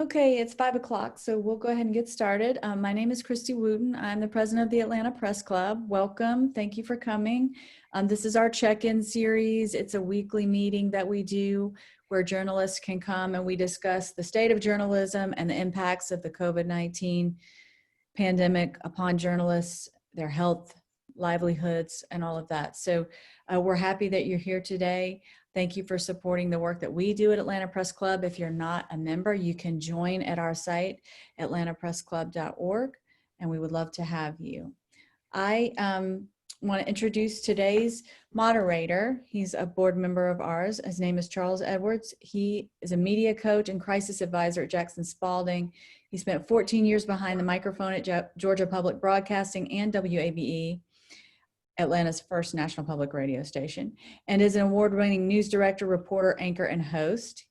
Okay, it's 5 o'clock, so we'll go ahead and get started. My name is Christy Wooten. I'm the president of the Atlanta Press Club. Welcome. Thank you for coming. This is our check-in series. It's a weekly meeting that we do where journalists can come and we discuss the state of journalism and the impacts of the COVID-19 pandemic upon journalists, their health, livelihoods, and all of that. So we're happy that you're here today. Thank you for supporting the work that we do at Atlanta Press Club. If you're not a member, you can join at our site, atlantapressclub.org, and we would love to have you. I want to introduce today's moderator. He's a board member of ours. His name is Charles Edwards. He is a media coach and crisis advisor at Jackson Spalding. He spent 14 years behind the microphone at Georgia Public Broadcasting and WABE, Atlanta's first national public radio station, and is an award-winning news director, reporter, anchor, and host.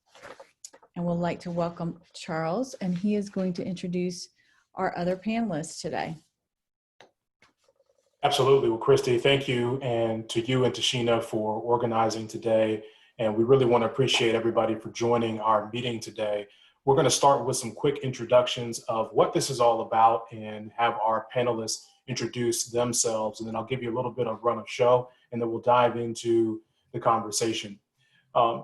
And we'd like to welcome Charles, and he is going to introduce our other panelists today. Absolutely. Well, Christy, thank you, and to you and to Sheena for organizing today. And we really want to appreciate everybody for joining our meeting today. We're going to start with some quick introductions of what this is all about and have our panelists introduce themselves, and then I'll give you a little bit of run of show, and then we'll dive into the conversation.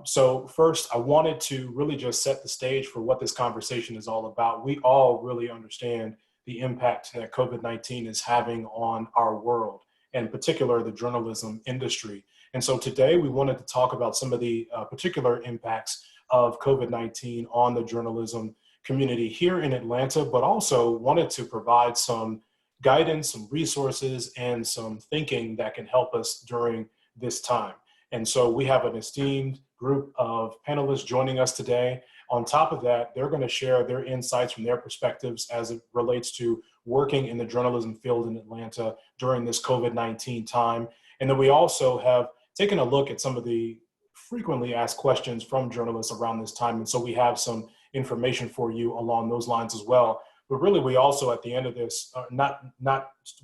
So first, I wanted to really just set the stage for what this conversation is all about. We all really understand the impact that COVID-19 is having on our world, and in particular, the journalism industry. And so today we wanted to talk about some of the particular impacts of COVID-19 on the journalism community here in Atlanta, but also wanted to provide some guidance, some resources, and some thinking that can help us during this time. And so we have an esteemed group of panelists joining us today. On top of that, they're going to share their insights from their perspectives as it relates to working in the journalism field in Atlanta during this COVID-19 time. And then we also have taken a look at some of the frequently asked questions from journalists around this time. And so we have some information for you along those lines as well. But really, we also, at the end of this, not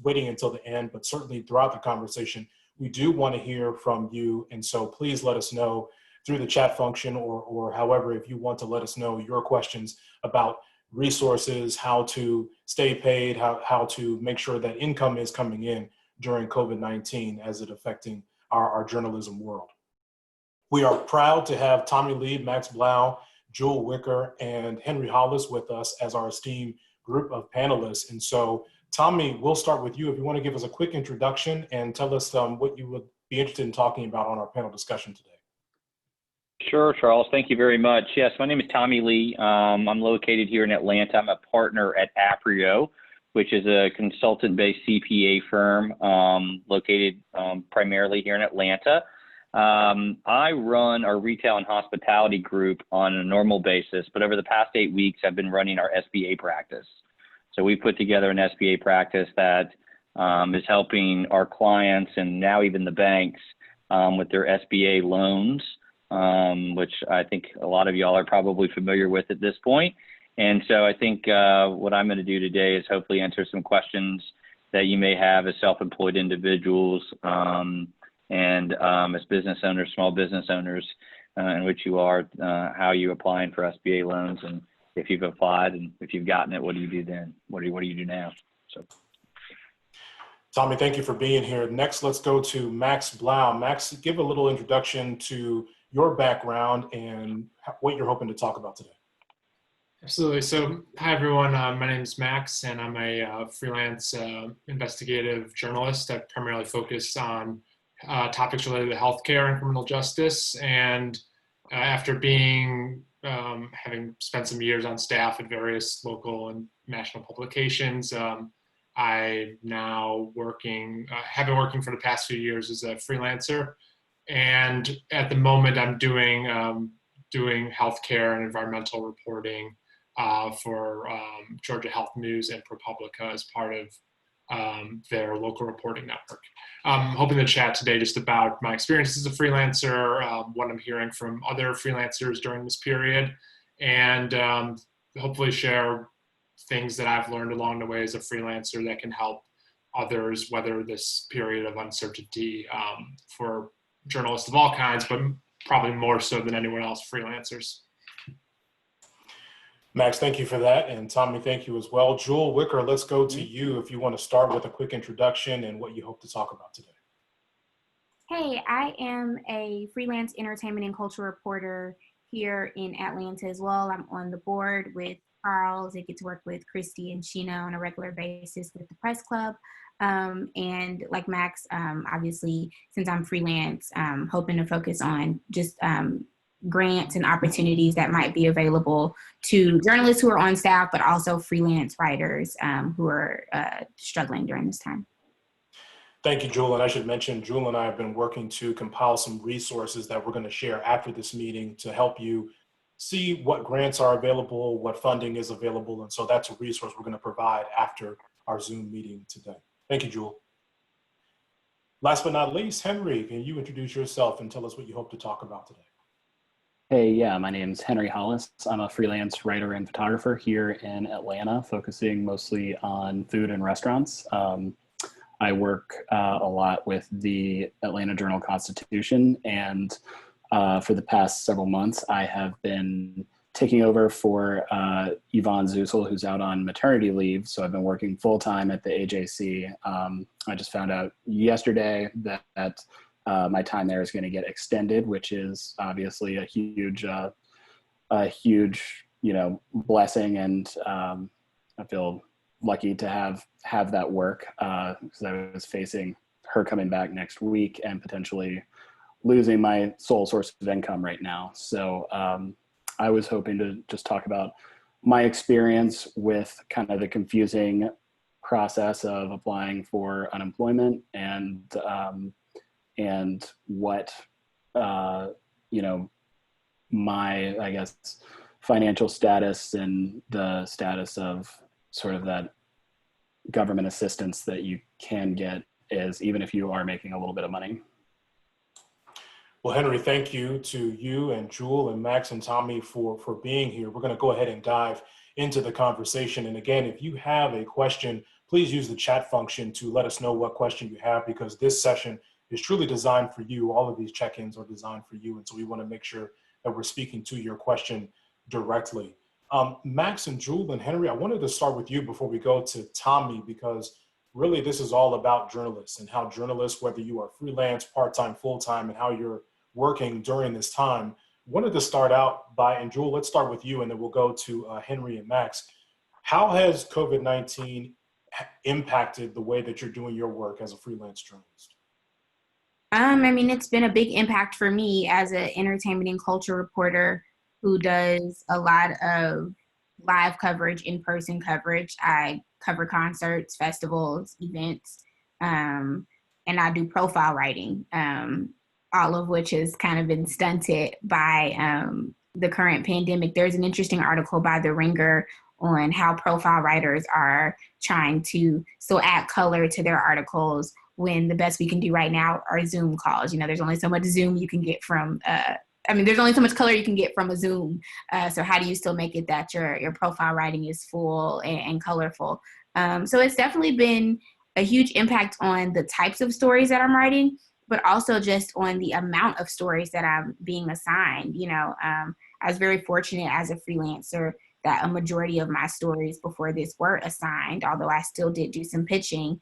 waiting until the end, but certainly throughout the conversation, we do want to hear from you. And so please let us know through the chat function or however, if you want to let us know your questions about resources, how to stay paid, how to make sure that income is coming in during COVID-19 as it affecting our journalism world. We are proud to have Tommy Lee, Max Blau, Jewel Wicker, and Henri Hollis with us as our esteemed group of panelists. And so, Tommy, we'll start with you. If you want to give us a quick introduction and tell us what you would be interested in talking about on our panel discussion today. Sure, Charles. Thank you very much. Yes, my name is Tommy Lee. I'm located here in Atlanta. I'm a partner at Aprio, which is a consultant-based CPA firm located primarily here in Atlanta. I run our retail and hospitality group on a normal basis, but over the past 8 weeks, I've been running our SBA practice. So we put together an SBA practice that is helping our clients and now even the banks with their SBA loans, which I think a lot of y'all are probably familiar with at this point. And so I think what I'm going to do today is hopefully answer some questions that you may have as self-employed individuals and as business owners, small business owners, in which you are, how you applying for SBA loans, and if you've applied and if you've gotten it, what do you do then? What do you do now? So, Tommy, thank you for being here. Next, let's go to Max Blau. Max, give a little introduction to your background and what you're hoping to talk about today. Absolutely. So, hi everyone. My name is Max, and I'm a freelance investigative journalist. I primarily focus on topics related to healthcare and criminal justice. And after having spent some years on staff at various local and national publications, I now have been working for the past few years as a freelancer. And at the moment, I'm doing healthcare and environmental reporting for Georgia Health News and ProPublica as part of their local reporting network. I'm hoping to chat today just about my experience as a freelancer, what I'm hearing from other freelancers during this period, and hopefully share things that I've learned along the way as a freelancer that can help others weather this period of uncertainty for journalists of all kinds, but probably more so than anyone else, freelancers. Max, thank you for that. And Tommy, thank you as well. Jewel, Wicker, let's go to you if you want to start with a quick introduction and what you hope to talk about today. Hey, I am a freelance entertainment and culture reporter here in Atlanta as well. I'm on the board with Charles. I get to work with Christy and Sheena on a regular basis with the press club. And like Max, obviously, since I'm freelance, hoping to focus on just grants and opportunities that might be available to journalists who are on staff, but also freelance writers who are struggling during this time. Thank you, Jewel. And I should mention, Jewel and I have been working to compile some resources that we're going to share after this meeting to help you see what grants are available, what funding is available. And so that's a resource we're going to provide after our Zoom meeting today. Thank you, Jewel. Last but not least, Henri, can you introduce yourself and tell us what you hope to talk about today? Hey, yeah, my name's Henri Hollis. I'm a freelance writer and photographer here in Atlanta, focusing mostly on food and restaurants. I work a lot with the Atlanta Journal-Constitution, and for the past several months, I have been taking over for Yvonne Zusel, who's out on maternity leave. So I've been working full-time at the AJC. I just found out yesterday that my time there is going to get extended, which is obviously a huge, blessing, and I feel lucky to have that work because I was facing her coming back next week and potentially losing my sole source of income right now. So I was hoping to just talk about my experience with kind of the confusing process of applying for unemployment and what my, I guess, financial status and the status of sort of that government assistance that you can get is, even if you are making a little bit of money. Well, Henri, thank you to you and Jewel and Max and Tommy for being here. We're going to go ahead and dive into the conversation. And again, if you have a question, please use the chat function to let us know what question you have, because this session is truly designed for you. All of these check-ins are designed for you. And so we want to make sure that we're speaking to your question directly. Max and Jewel and Henri, I wanted to start with you before we go to Tommy, because really this is all about journalists and how journalists, whether you are freelance, part-time, full-time, and how you're working during this time. Wanted to start out by, and Jewel, let's start with you and then we'll go to Henri and Max. How has COVID-19 impacted the way that you're doing your work as a freelance journalist? It's been a big impact for me as an entertainment and culture reporter who does a lot of live coverage, in-person coverage. I cover concerts, festivals, events, and I do profile writing, all of which has kind of been stunted by the current pandemic. There's an interesting article by The Ringer on how profile writers are trying to still add color to their articles when the best we can do right now are Zoom calls. There's only so much Zoom you can get from there's only so much color you can get from a Zoom. So how do you still make it that your profile writing is full and colorful? So it's definitely been a huge impact on the types of stories that I'm writing, but also just on the amount of stories that I'm being assigned. I was very fortunate as a freelancer that a majority of my stories before this were assigned, although I still did do some pitching.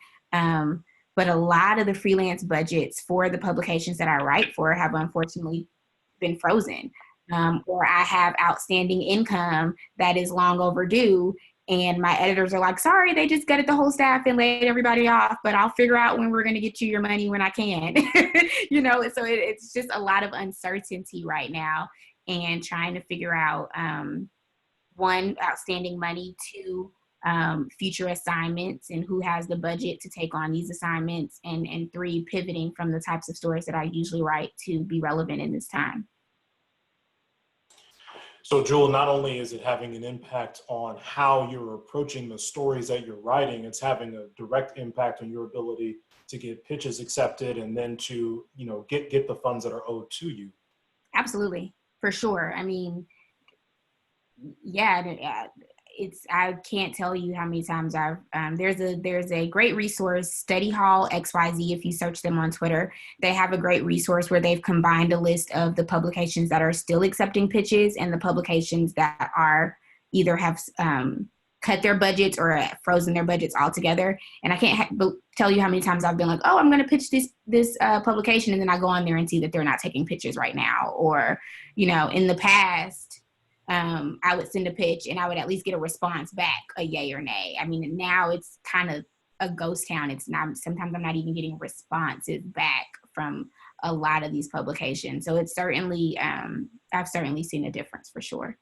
But a lot of the freelance budgets for the publications that I write for have unfortunately been frozen, or I have outstanding income that is long overdue, and my editors are like, sorry, they just gutted the whole staff and laid everybody off, but I'll figure out when we're going to get you your money when I can. So it's just a lot of uncertainty right now, and trying to figure out, one, outstanding money, two, future assignments and who has the budget to take on these assignments, and three, pivoting from the types of stories that I usually write to be relevant in this time. So Jewel, not only is it having an impact on how you're approaching the stories that you're writing, it's having a direct impact on your ability to get pitches accepted and then to, get the funds that are owed to you. Absolutely, for sure. I can't tell you how many times there's a great resource, Study Hall XYZ, if you search them on Twitter. They have a great resource where they've combined a list of the publications that are still accepting pitches and the publications that are either have cut their budgets or frozen their budgets altogether. And I can't tell you how many times I've been like, oh, I'm going to pitch this publication. And then I go on there and see that they're not taking pictures right now. Or, you know, in the past, I would send a pitch and I would at least get a response back, a yay or nay. I mean, now it's kind of a ghost town. It's not, sometimes I'm not even getting responses back from a lot of these publications. So it's certainly, I've certainly seen a difference for sure.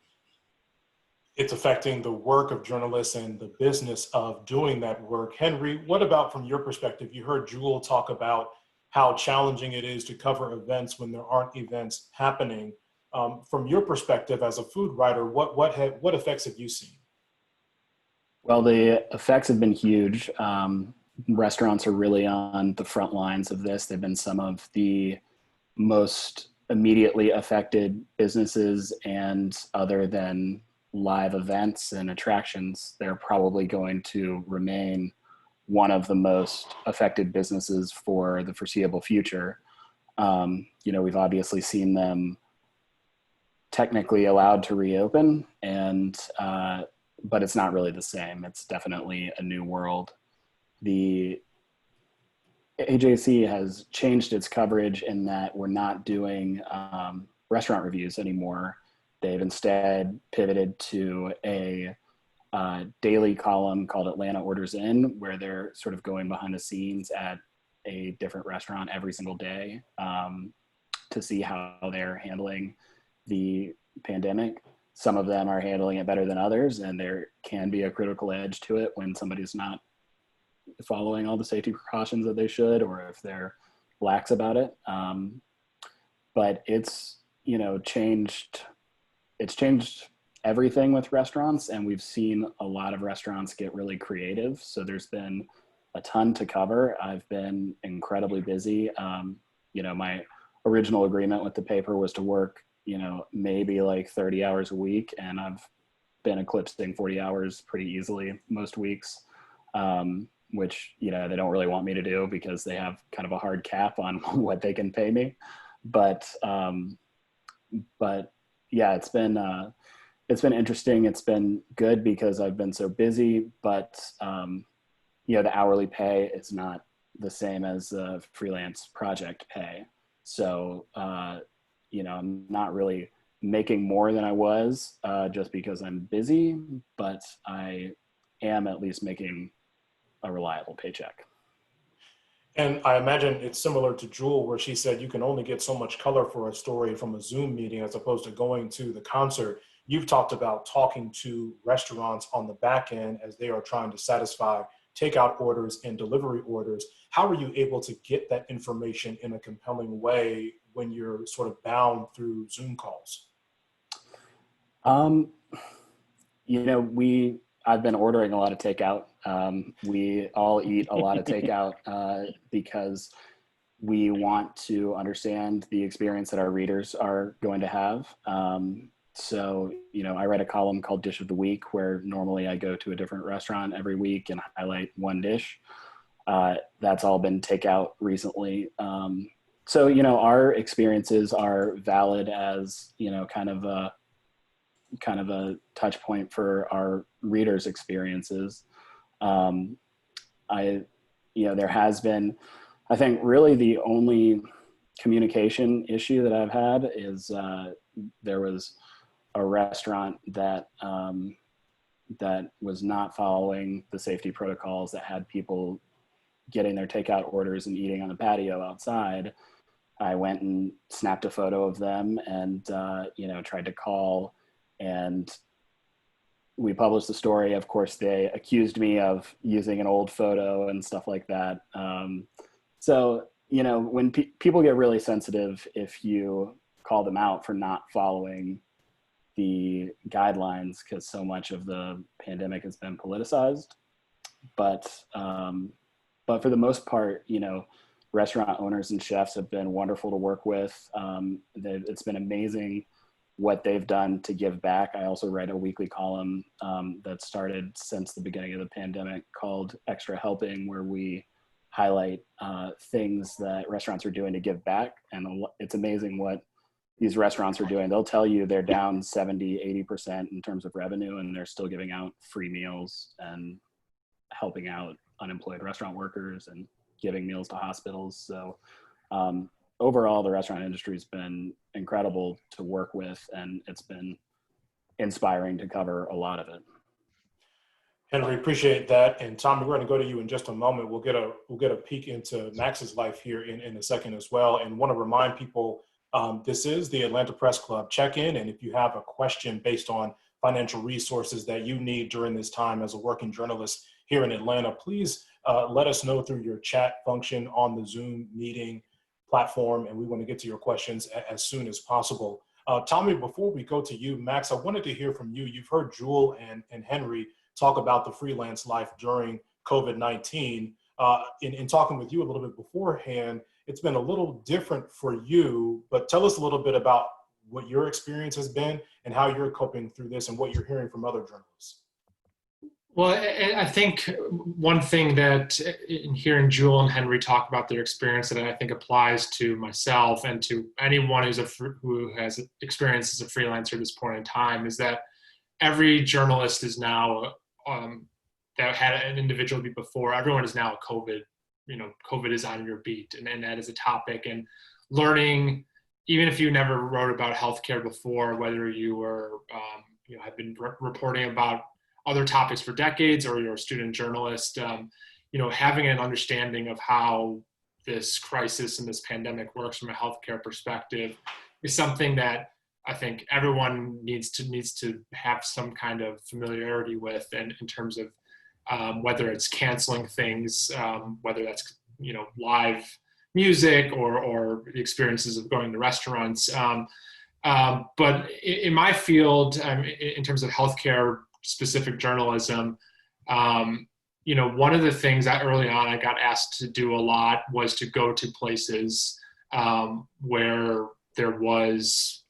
It's affecting the work of journalists and the business of doing that work. Henri, what about from your perspective? You heard Jewel talk about how challenging it is to cover events when there aren't events happening. From your perspective as a food writer, what effects have you seen? Well, the effects have been huge. Restaurants are really on the front lines of this. They've been some of the most immediately affected businesses, and other than live events and attractions, they're probably going to remain one of the most affected businesses for the foreseeable future. You know, we've obviously seen them technically allowed to reopen, and but it's not really the same. It's definitely a new world. The AJC has changed its coverage in that we're not doing restaurant reviews anymore. They've instead pivoted to a daily column called Atlanta Orders In, where they're sort of going behind the scenes at a different restaurant every single day to see how they're handling the pandemic. Some of them are handling it better than others, and there can be a critical edge to it when somebody's not following all the safety precautions that they should, or if they're lax about it. But it's, you know, it's changed everything with restaurants, and we've seen a lot of restaurants get really creative. So there's been a ton to cover. I've been incredibly busy. You know, my original agreement with the paper was to work, you know, maybe like 30 hours a week, and I've been eclipsing 40 hours pretty easily most weeks, which, you know, they don't really want me to do because they have kind of a hard cap on what they can pay me. But yeah, it's been interesting. It's been good because I've been so busy, but you know, the hourly pay is not the same as the freelance project pay. So you know, I'm not really making more than I was just because I'm busy, but I am at least making a reliable paycheck. And I imagine it's similar to Jewel, where she said you can only get so much color for a story from a Zoom meeting as opposed to going to the concert. You've talked about talking to restaurants on the back end as they are trying to satisfy takeout orders and delivery orders. How are you able to get that information in a compelling way when you're sort of bound through Zoom calls? You know, I've been ordering a lot of takeout. We all eat a lot of takeout because we want to understand the experience that our readers are going to have. So, you know, I write a column called Dish of the Week, where normally I go to a different restaurant every week and highlight one dish. That's all been takeout recently. So, you know, our experiences are valid as, you know, kind of a touch point for our readers' experiences. You know, there has been, I think really the only communication issue that I've had is there was a restaurant that that was not following the safety protocols, that had people getting their takeout orders and eating on the patio outside. I went and snapped a photo of them and, you know, tried to call, and we published the story. Of course, they accused me of using an old photo and stuff like that. So, you know, when people get really sensitive if you call them out for not following the guidelines, because so much of the pandemic has been politicized. But for the most part, you know, restaurant owners and chefs have been wonderful to work with. It's been amazing what they've done to give back. I also write a weekly column that started since the beginning of the pandemic called Extra Helping, where we highlight things that restaurants are doing to give back. And it's amazing what these restaurants are doing. They'll tell you they're down 70, 80% in terms of revenue, and they're still giving out free meals and helping out unemployed restaurant workers and giving meals to hospitals. So overall, the restaurant industry has been incredible to work with, and it's been inspiring to cover a lot of it. Henry, appreciate that. And Tommy, we're going to go to you in just a moment. We'll get a peek into Max's life here in a second as well. And want to remind people, this is the Atlanta Press Club check-in. And if you have a question based on financial resources that you need during this time as a working journalist here in Atlanta, please let us know through your chat function on the Zoom meeting platform. And we want to get to your questions as soon as possible. Tommy, before we go to you, Max, I wanted to hear from you. You've heard Jewel and Henry talk about the freelance life during COVID-19. In talking with you a little bit beforehand, it's been a little different for you, but tell us a little bit about what your experience has been and how you're coping through this and what you're hearing from other journalists. Well, I think one thing that in hearing Jewel and Henry talk about their experience that I think applies to myself and to anyone who has experience as a freelancer at this point in time is that every journalist is now that had an individual beat before. Everyone is now a COVID. COVID is on your beat, and that is a topic. And learning, even if you never wrote about healthcare before, whether you were have been reporting about other topics for decades, or you're a student journalist, having an understanding of how this crisis and this pandemic works from a healthcare perspective is something that I think everyone needs to have some kind of familiarity with, and in terms of whether it's canceling things, whether that's live music or the experiences of going to restaurants. But in my field, in terms of healthcare specific journalism, one of the things that early on I got asked to do a lot was to go to places where there was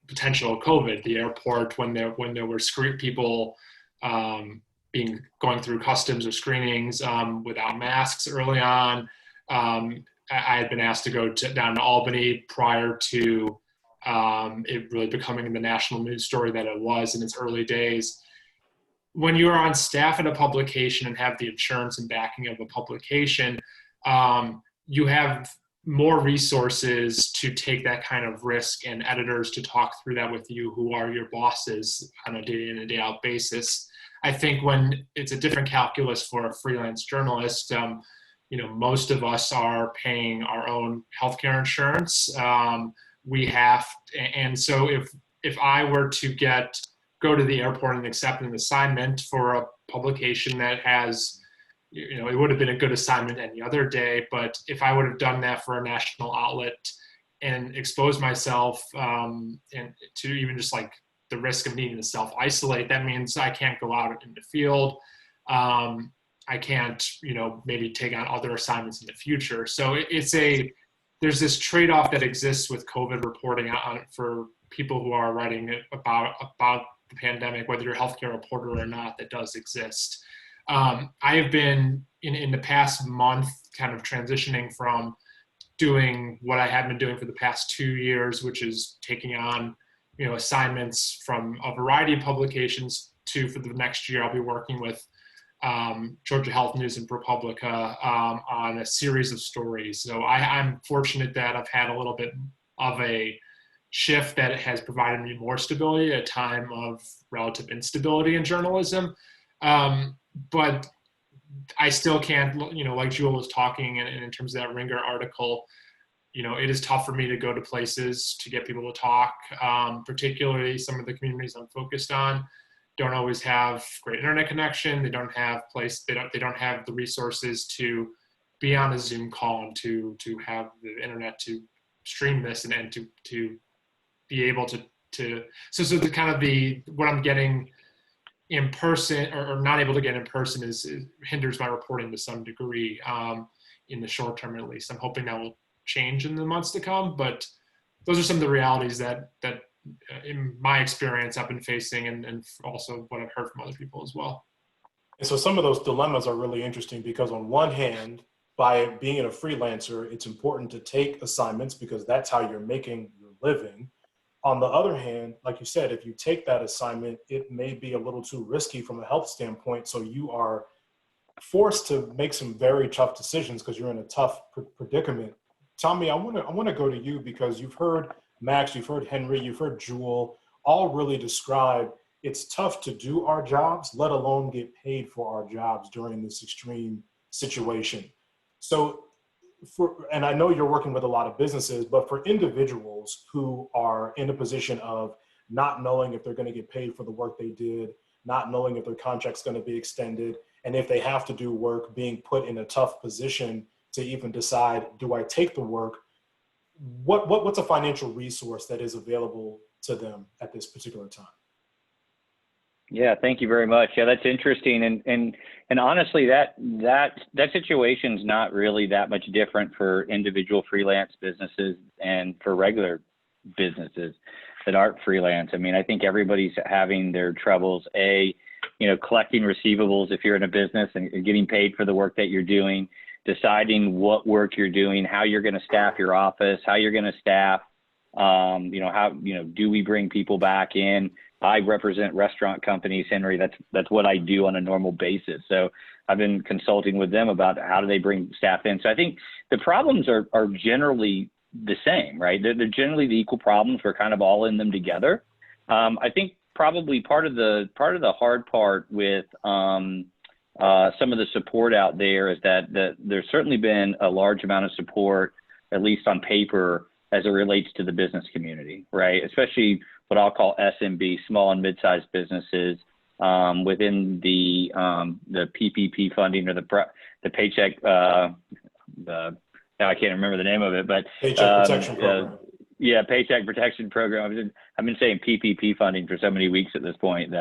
potential COVID, the airport, when there were people going through customs or screenings without masks early on. I had been asked to go down to Albany prior to it really becoming the national news story that it was in its early days. When you are on staff at a publication and have the insurance and backing of a publication, you have more resources to take that kind of risk, and editors to talk through that with you, who are your bosses on a day in and day out basis. I think when it's a different calculus for a freelance journalist, most of us are paying our own healthcare insurance. And so if I were to go to the airport and accept an assignment for a publication that has, it would have been a good assignment any other day, but if I would have done that for a national outlet and exposed myself and to even just like the risk of needing to self-isolate, that means I can't go out in the field. I can't, maybe take on other assignments in the future. So there's this trade-off that exists with COVID reporting for people who are writing about the pandemic, whether you're a healthcare reporter or not, that does exist. I have been in the past month kind of transitioning from doing what I have been doing for the past 2 years, which is taking on, assignments from a variety of publications to, for the next year, I'll be working with Georgia Health News and ProPublica on a series of stories. So I'm fortunate that I've had a little bit of a shift that has provided me more stability at a time of relative instability in journalism. But I still can't, like Jewel was talking, and in terms of that Ringer article, it is tough for me to go to places to get people to talk, particularly some of the communities I'm focused on don't always have great internet connection. They don't have they don't have the resources to be on a Zoom call and to have the internet to stream this and to be able to so the kind of what I'm getting in person or not able to get in person hinders my reporting to some degree in the short term, at least. I'm hoping that will change in the months to come, but those are some of the realities that in my experience I've been facing, and also what I've heard from other people as well. And so some of those dilemmas are really interesting, because on one hand, by being a freelancer, it's important to take assignments because that's how you're making your living. On the other hand, like you said, if you take that assignment, it may be a little too risky from a health standpoint. So you are forced to make some very tough decisions because you're in a tough predicament. Tommy, I want to go to you because you've heard Max, you've heard Henry, you've heard Jewel, all really describe it's tough to do our jobs, let alone get paid for our jobs during this extreme situation. So and I know you're working with a lot of businesses, but for individuals who are in a position of not knowing if they're going to get paid for the work they did, not knowing if their contract's going to be extended, and if they have to do work, being put in a tough position to even decide, do I take the work? What's a financial resource that is available to them at this particular time? Yeah, thank you very much. Yeah, that's interesting. And honestly, that situation's not really that much different for individual freelance businesses and for regular businesses that aren't freelance. I mean, I think everybody's having their troubles, collecting receivables if you're in a business and getting paid for the work that you're doing, deciding what work you're doing, how you're going to staff your office, how you're going to staff, do we bring people back in? I represent restaurant companies, Henry. That's what I do on a normal basis. So I've been consulting with them about how do they bring staff in. So I think the problems are generally the same, right? They're generally the equal problems. We're kind of all in them together. I think probably part of the hard part with some of the support out there is that there's certainly been a large amount of support, at least on paper, as it relates to the business community, right? Especially what I'll call SMB, small and mid-sized businesses, within the PPP funding or the paycheck. Now I can't remember the name of it, but Paycheck Protection Program. Yeah, Paycheck Protection Program. I've been saying PPP funding for so many weeks at this point.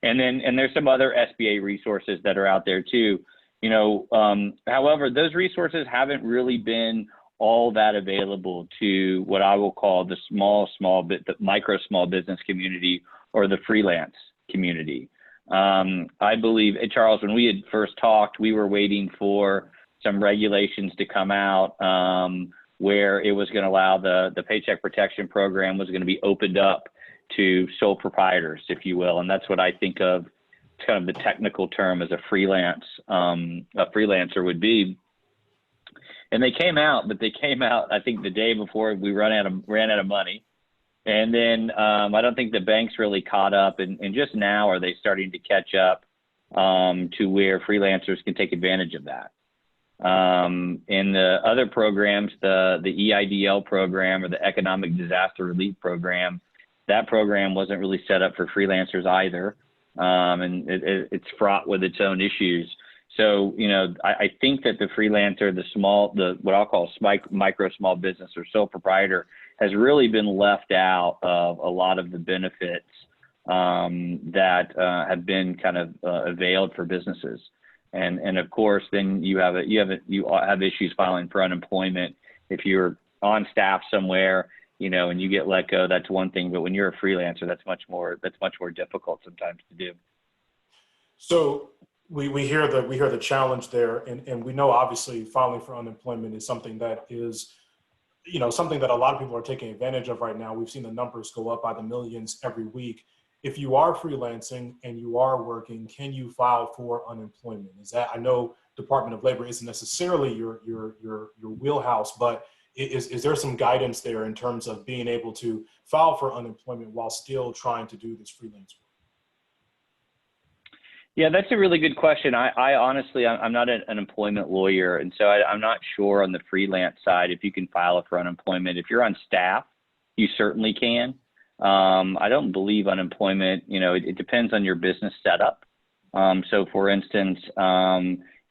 And there's some other SBA resources that are out there too. However, those resources haven't really been all that available to what I will call the the micro small business community or the freelance community. I believe, Charles, when we had first talked, we were waiting for some regulations to come out where it was going to allow the Paycheck Protection Program was going to be opened up to sole proprietors, if you will. And that's what I think of kind of the technical term as a freelancer would be. And they came out, I think the day before we ran out of money. And then I don't think the banks really caught up. And just now are they starting to catch up to where freelancers can take advantage of that. In the other programs, the EIDL program or the Economic Disaster Relief Program, that program wasn't really set up for freelancers either. And it's fraught with its own issues. So, I think that the freelancer, what I'll call micro small business or sole proprietor has really been left out of a lot of the benefits that have been kind of availed for businesses. And of course, then you have issues filing for unemployment. If you're on staff somewhere, and you get let go, that's one thing. But when you're a freelancer, that's much more difficult sometimes to do. So we hear the challenge there, and we know obviously filing for unemployment is something that is, something that a lot of people are taking advantage of right now. We've seen the numbers go up by the millions every week. If you are freelancing and you are working, can you file for unemployment? I know Department of Labor isn't necessarily your wheelhouse, but is there some guidance there in terms of being able to file for unemployment while still trying to do this freelance work? Yeah, that's a really good question. I honestly, I'm not an employment lawyer, and so I'm not sure on the freelance side if you can file for unemployment. If you're on staff, you certainly can. I don't believe unemployment, it depends on your business setup. So for instance,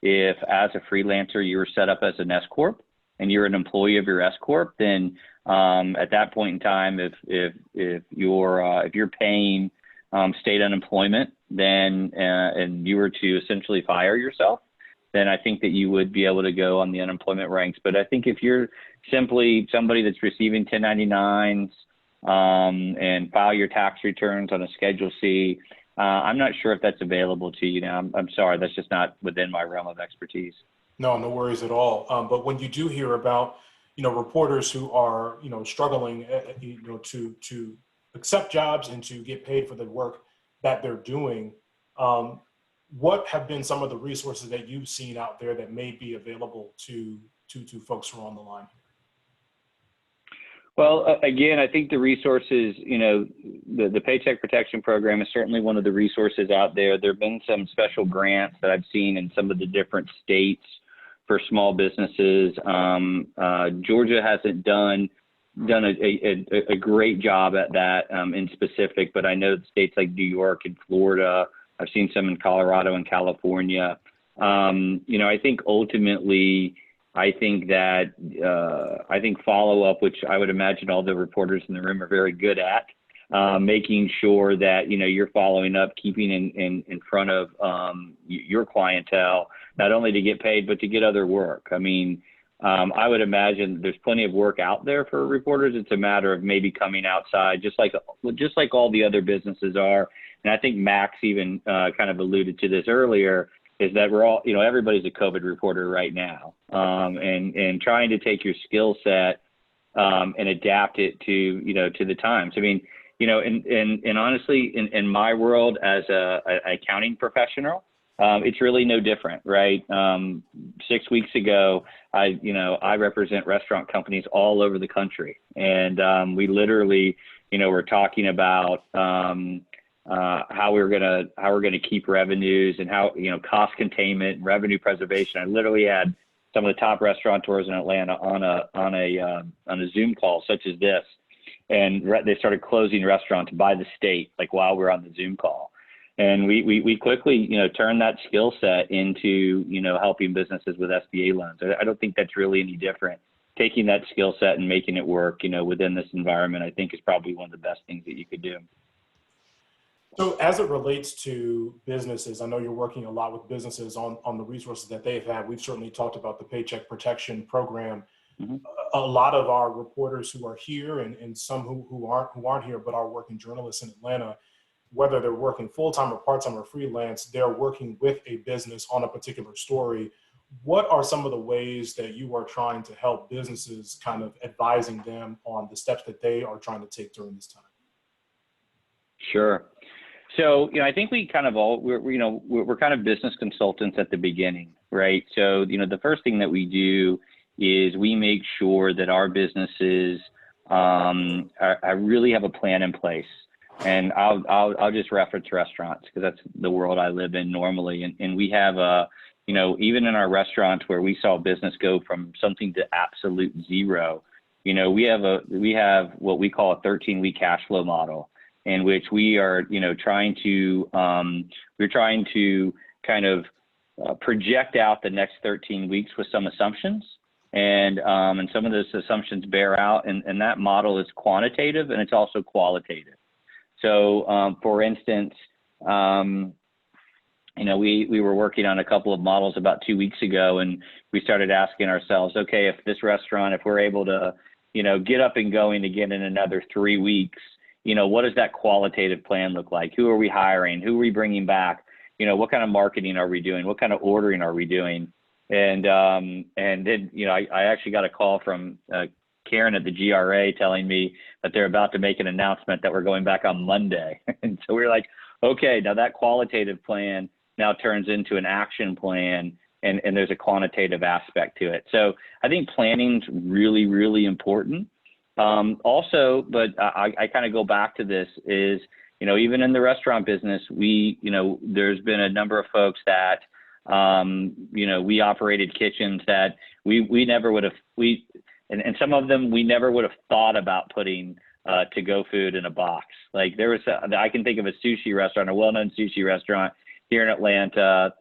if as a freelancer you're set up as an S Corp and you're an employee of your S Corp, then at that point in time, if you're paying state unemployment, then and you were to essentially fire yourself, then I think that you would be able to go on the unemployment ranks. But I think if you're simply somebody that's receiving 1099s and file your tax returns on a Schedule C, I'm not sure if that's available to you now. I'm sorry, that's just not within my realm of expertise. No worries at all. But when you do hear about, reporters who are, struggling, to accept jobs and to get paid for the work that they're doing. What have been some of the resources that you've seen out there that may be available to folks who are on the line? Well, again, I think the resources, the Paycheck Protection Program is certainly one of the resources out there. There have been some special grants that I've seen in some of the different states for small businesses. Georgia hasn't done a great job at that in specific, but I know states like New York and Florida, I've seen some in Colorado and California. I think ultimately, I think follow-up, which I would imagine all the reporters in the room are very good at, making sure that, you're following up, keeping in front of your clientele, not only to get paid, but to get other work. I mean, I would imagine there's plenty of work out there for reporters. It's a matter of maybe coming outside, just like all the other businesses are. And I think Max even kind of alluded to this earlier, is that we're all, everybody's a COVID reporter right now, and trying to take your skill set and adapt it to the times. I mean, and honestly, in my world as an accounting professional, it's really no different, right? 6 weeks ago, I represent restaurant companies all over the country, and we literally, we're talking about how we're gonna keep revenues and how cost containment and revenue preservation. I literally had some of the top restaurateurs in Atlanta on a Zoom call such as this, and they started closing restaurants by the state, like while we're on the Zoom call. And we quickly turned that skill set into helping businesses with SBA loans. I don't think that's really any different. Taking that skill set and making it work within this environment, I think is probably one of the best things that you could do. So as it relates to businesses, I know you're working a lot with businesses on the resources that they've had. We've certainly talked about the Paycheck Protection Program. Mm-hmm. A lot of our reporters who are here and some who aren't here but are working journalists in Atlanta, whether they're working full-time or part-time or freelance, they're working with a business on a particular story. What are some of the ways that you are trying to help businesses, kind of advising them on the steps that they are trying to take during this time? Sure. So, I think we kind of we're kind of business consultants at the beginning, right? So, the first thing that we do is we make sure that our businesses really have a plan in place. And I'll just reference restaurants because that's the world I live in normally. And we have even in our restaurants where we saw business go from something to absolute zero, we have what we call a 13-week cash flow model, in which we are, trying to kind of project out the next 13 weeks with some assumptions, and some of those assumptions bear out, and that model is quantitative and it's also qualitative. So, for instance, we were working on a couple of models about 2 weeks ago, and we started asking ourselves, okay, if this restaurant, if we're able to, get up and going again in another 3 weeks, what does that qualitative plan look like? Who are we hiring? Who are we bringing back? What kind of marketing are we doing? What kind of ordering are we doing? And then, I actually got a call from Karen at the GRA telling me that they're about to make an announcement that we're going back on Monday. And so we were like, okay, now that qualitative plan now turns into an action plan, and there's a quantitative aspect to it. So I think planning's really, really important. Also, but I kind of go back to this is, even in the restaurant business, there's been a number of folks that, we operated kitchens that we never would have, and some of them we never would have thought about putting to-go food in a box. Like I can think of a sushi restaurant, a well-known sushi restaurant here in Atlanta,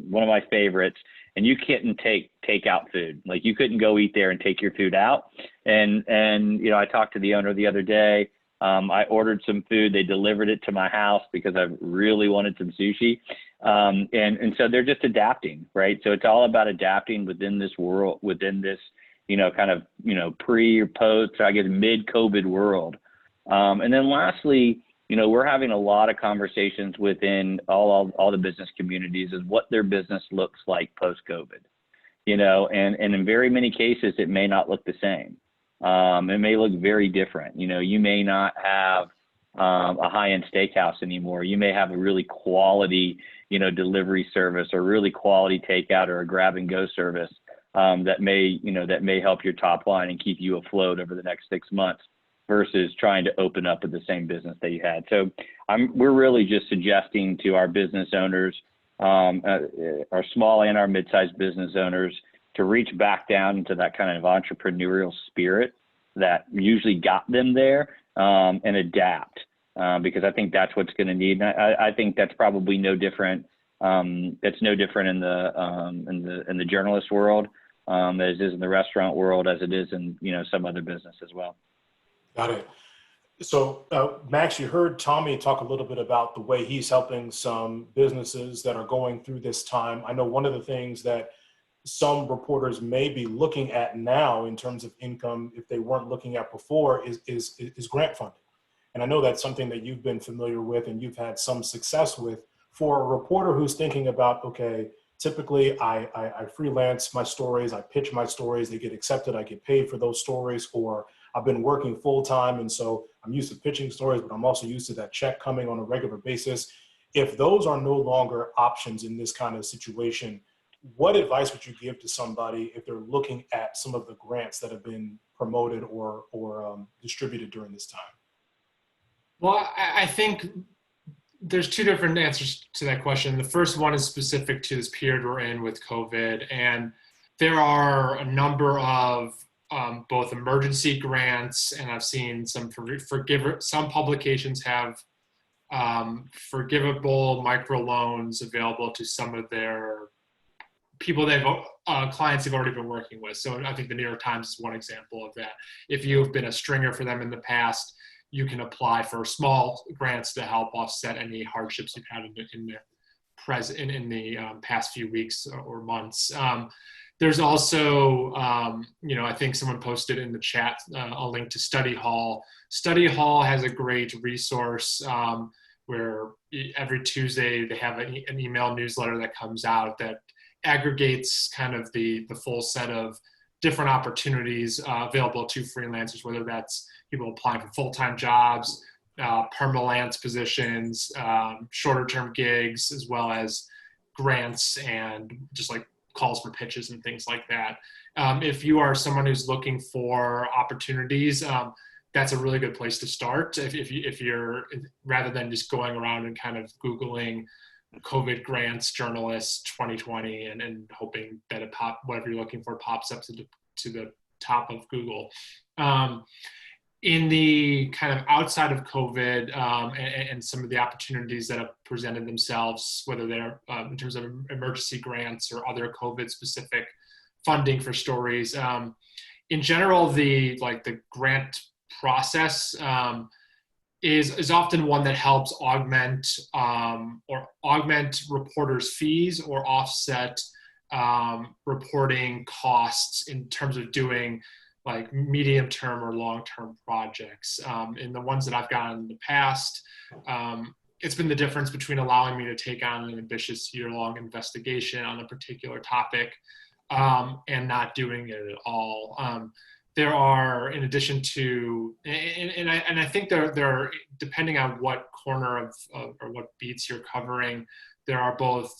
one of my favorites, and you couldn't take out food. Like you couldn't go eat there and take your food out. And I talked to the owner the other day. I ordered some food. They delivered it to my house because I really wanted some sushi. And so they're just adapting, right? So it's all about adapting within this world, within this, kind of, pre or post, I guess, mid-COVID world. And then lastly, we're having a lot of conversations within all the business communities is what their business looks like post-COVID. and in very many cases, it may not look the same. It may look very different. You may not have a high-end steakhouse anymore. You may have a really quality, delivery service, or really quality takeout, or a grab-and-go service that may help your top line and keep you afloat over the next 6 months, versus trying to open up with the same business that you had. So we're really just suggesting to our business owners, our small and our mid-sized business owners, to reach back down into that kind of entrepreneurial spirit that usually got them there, and adapt, because I think that's what's going to need. And I think that's probably no different. That's no different in the journalist world, as it is in the restaurant world, as it is in some other business as well. Got it. So, Max, you heard Tommy talk a little bit about the way he's helping some businesses that are going through this time. I know one of the things that some reporters may be looking at now in terms of income, if they weren't looking at before, is grant funding. And I know that's something that you've been familiar with and you've had some success with. For a reporter who's thinking about, okay, typically I freelance my stories, I pitch my stories, they get accepted, I get paid for those stories, or I've been working full time, and so I'm used to pitching stories, but I'm also used to that check coming on a regular basis. If those are no longer options in this kind of situation, what advice would you give to somebody if they're looking at some of the grants that have been promoted or distributed during this time? Well, I think there's two different answers to that question. The first one is specific to this period we're in with COVID, and there are a number of both emergency grants, and I've seen some some publications have forgivable microloans available to some of their people clients they've already been working with. So I think the New York Times is one example of that. If you've been a stringer for them in the past, you can apply for small grants to help offset any hardships you've had in the past few weeks or months. There's also, I think someone posted in the chat a link to Study Hall. Study Hall has a great resource where every Tuesday they have an email newsletter that comes out that aggregates kind of the full set of different opportunities available to freelancers, whether that's people applying for full-time jobs, permalance positions, shorter-term gigs, as well as grants and just like calls for pitches and things like that. If you are someone who's looking for opportunities, that's a really good place to start. If you're, rather than just going around and kind of Googling COVID grants journalists 2020 and hoping that whatever you're looking for pops up to the top of Google. In the kind of outside of COVID and some of the opportunities that have presented themselves, whether they're in terms of emergency grants or other COVID specific funding for stories, in general, the grant process is often one that helps augment reporters' fees or offset reporting costs in terms of doing like medium-term or long-term projects. In the ones that I've gotten in the past, it's been the difference between allowing me to take on an ambitious year-long investigation on a particular topic and not doing it at all. There are, in addition to, and I think there are, depending on what corner of or what beats you're covering, there are both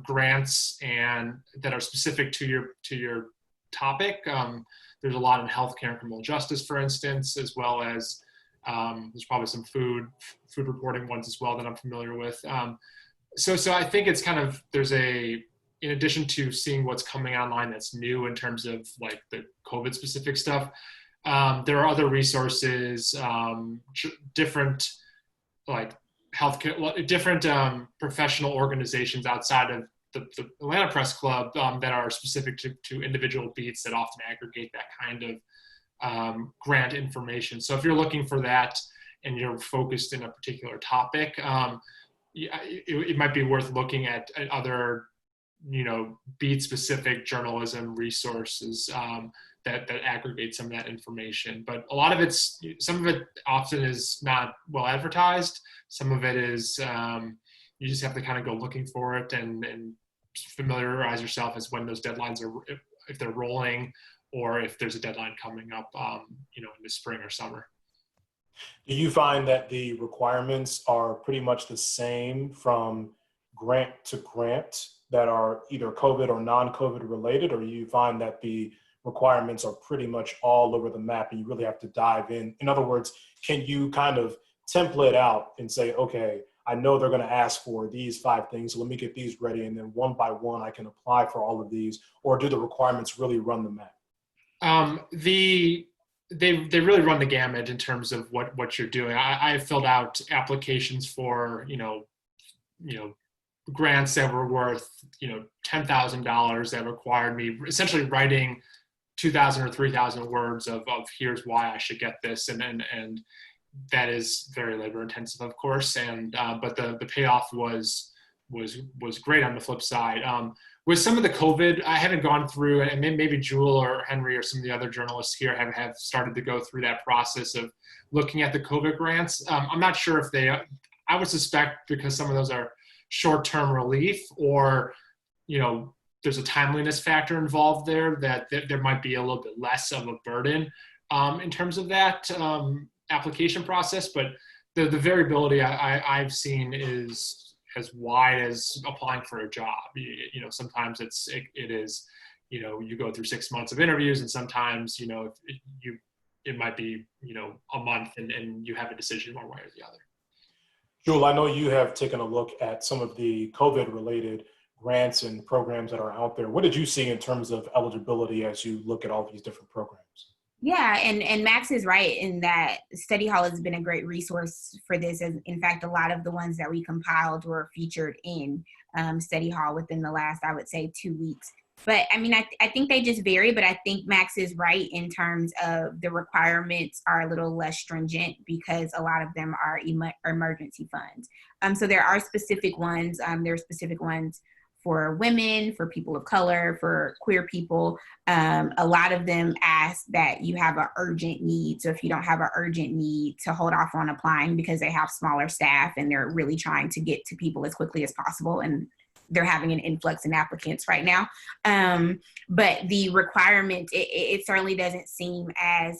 grants and that are specific to your topic. There's a lot in healthcare and criminal justice, for instance, as well as there's probably some food reporting ones as well that I'm familiar with. So I think it's kind of, in addition to seeing what's coming online that's new in terms of like the COVID specific stuff, there are other resources, different like healthcare, different professional organizations outside of the Atlanta Press Club that are specific to individual beats that often aggregate that kind of grant information. So if you're looking for that and you're focused in a particular topic, it might be worth looking at other, beat specific journalism resources that aggregate some of that information. But some of it often is not well advertised. Some of it is, you just have to kind of go looking for it and familiarize yourself as when those deadlines are, if they're rolling or if there's a deadline coming up, in the spring or summer. Do you find that the requirements are pretty much the same from grant to grant that are either COVID or non-COVID related, or you find that the requirements are pretty much all over the map and you really have to dive in? In other words, can you kind of template out and say, okay, I know they're going to ask for these 5 things, so let me get these ready, and then one by one I can apply for all of these? Or do the requirements really run the map? They really run the gamut in terms of what you're doing. I filled out applications for grants that were worth $10,000 that required me essentially writing 2,000 or 3,000 words of here's why I should get this, and that is very labor intensive, of course, and but the payoff was great on the flip side. With some of the COVID, I haven't gone through, and maybe Jewel or Henry or some of the other journalists here have started to go through that process of looking at the COVID grants. I'm not sure if I would suspect, because some of those are short-term relief, or there's a timeliness factor involved there, that there might be a little bit less of a burden in terms of that application process. But the variability I've seen is as wide as applying for a job. Sometimes it is you go through 6 months of interviews, and sometimes it might be a month and you have a decision one way or the other. Jewel, I know you have taken a look at some of the COVID related grants and programs that are out there. What did you see in terms of eligibility as you look at all these different programs? Yeah, and Max is right in that Study Hall has been a great resource for this. And in fact, a lot of the ones that we compiled were featured in Study Hall within the last, I would say, 2 weeks. But I mean, I think they just vary, but I think Max is right in terms of the requirements are a little less stringent because a lot of them are emergency funds. So there are specific ones. There are specific ones for women, for people of color, for queer people. A lot of them ask that you have an urgent need. So if you don't have an urgent need, to hold off on applying because they have smaller staff and they're really trying to get to people as quickly as possible. And they're having an influx in applicants right now. But the requirement, it certainly doesn't seem as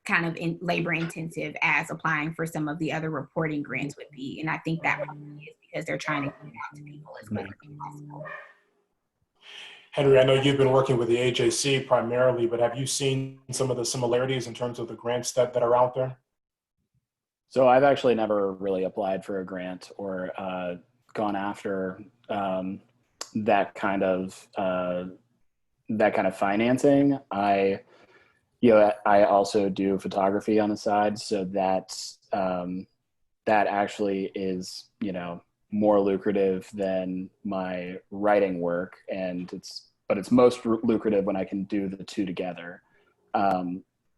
kind of labor intensive as applying for some of the other reporting grants would be. And I think that probably is because they're trying to get it out to people as quickly as possible. Henry, I know you've been working with the AJC primarily, but have you seen some of the similarities in terms of the grants that are out there? So I've actually never really applied for a grant or gone after that kind of financing. I also do photography on the side, so that actually is more lucrative than my writing work, but it's most lucrative when I can do the two together.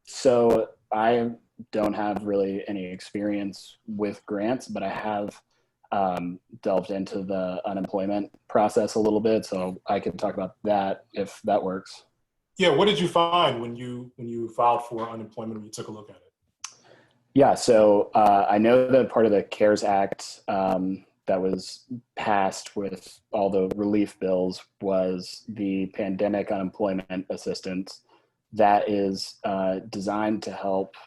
So I don't have really any experience with grants, but I have delved into the unemployment process a little bit, so I can talk about that if that works. Yeah, what did you find when you filed for unemployment, when you took a look at it? Yeah, so I know that part of the CARES Act that was passed with all the relief bills was the pandemic unemployment assistance that is designed to help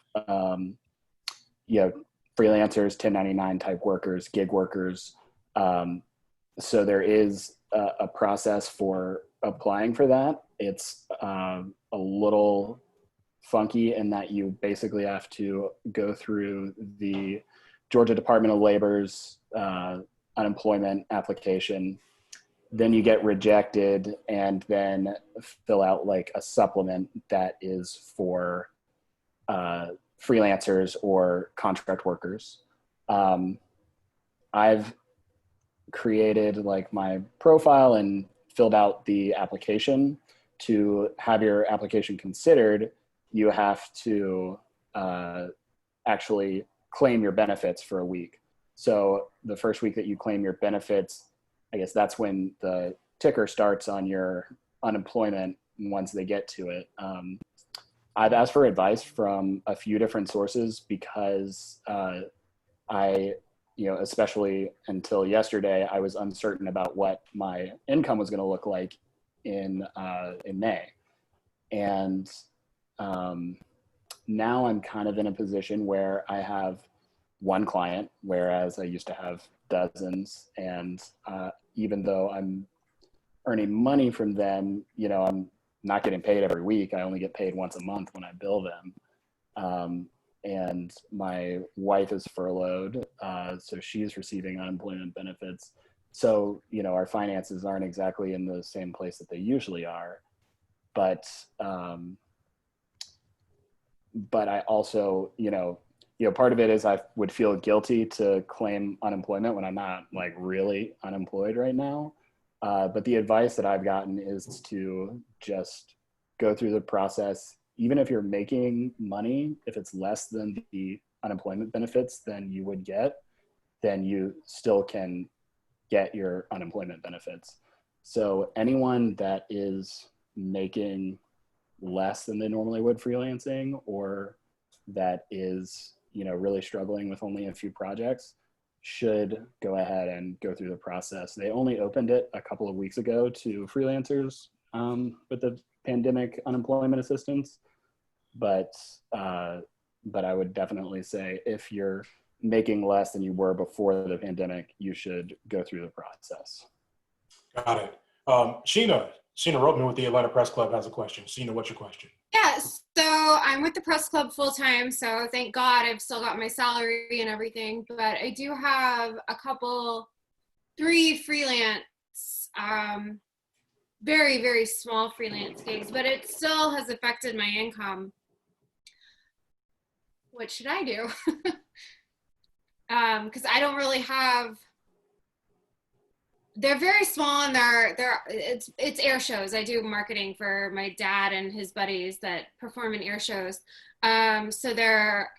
freelancers, 1099 type workers, gig workers. So there is a process for applying for that. It's a little funky in that you basically have to go through the Georgia Department of Labor's unemployment application. Then you get rejected and then fill out like a supplement that is for freelancers or contract workers. I've created like my profile and filled out the application. To have your application considered, you have to actually claim your benefits for a week. So the first week that you claim your benefits, I guess that's when the ticker starts on your unemployment once they get to it. I've asked for advice from a few different sources because I especially until yesterday, I was uncertain about what my income was going to look like in May. And now I'm kind of in a position where I have one client, whereas I used to have dozens. And even though I'm earning money from them, I'm not getting paid every week. I only get paid once a month when I bill them. And my wife is furloughed, so she's receiving unemployment benefits. So, our finances aren't exactly in the same place that they usually are. But I also, part of it is I would feel guilty to claim unemployment when I'm not like really unemployed right now. But the advice that I've gotten is to just go through the process. Even if you're making money, if it's less than the unemployment benefits than you would get, then you still can get your unemployment benefits. So anyone that is making less than they normally would freelancing, or that is, really struggling with only a few projects, should go ahead and go through the process. They only opened it a couple of weeks ago to freelancers with the pandemic unemployment assistance. But I would definitely say if you're making less than you were before the pandemic, you should go through the process. Got it. Sheena Roetman with the Atlanta Press Club has a question. Sheena, what's your question? Yeah, so I'm with the press club full time, so thank God I've still got my salary and everything, but I do have three freelance, very, very small freelance gigs, but it still has affected my income. What should I do? Because I don't really have, they're very small, and it's air shows. I do marketing for my dad and his buddies that perform in air shows. So they're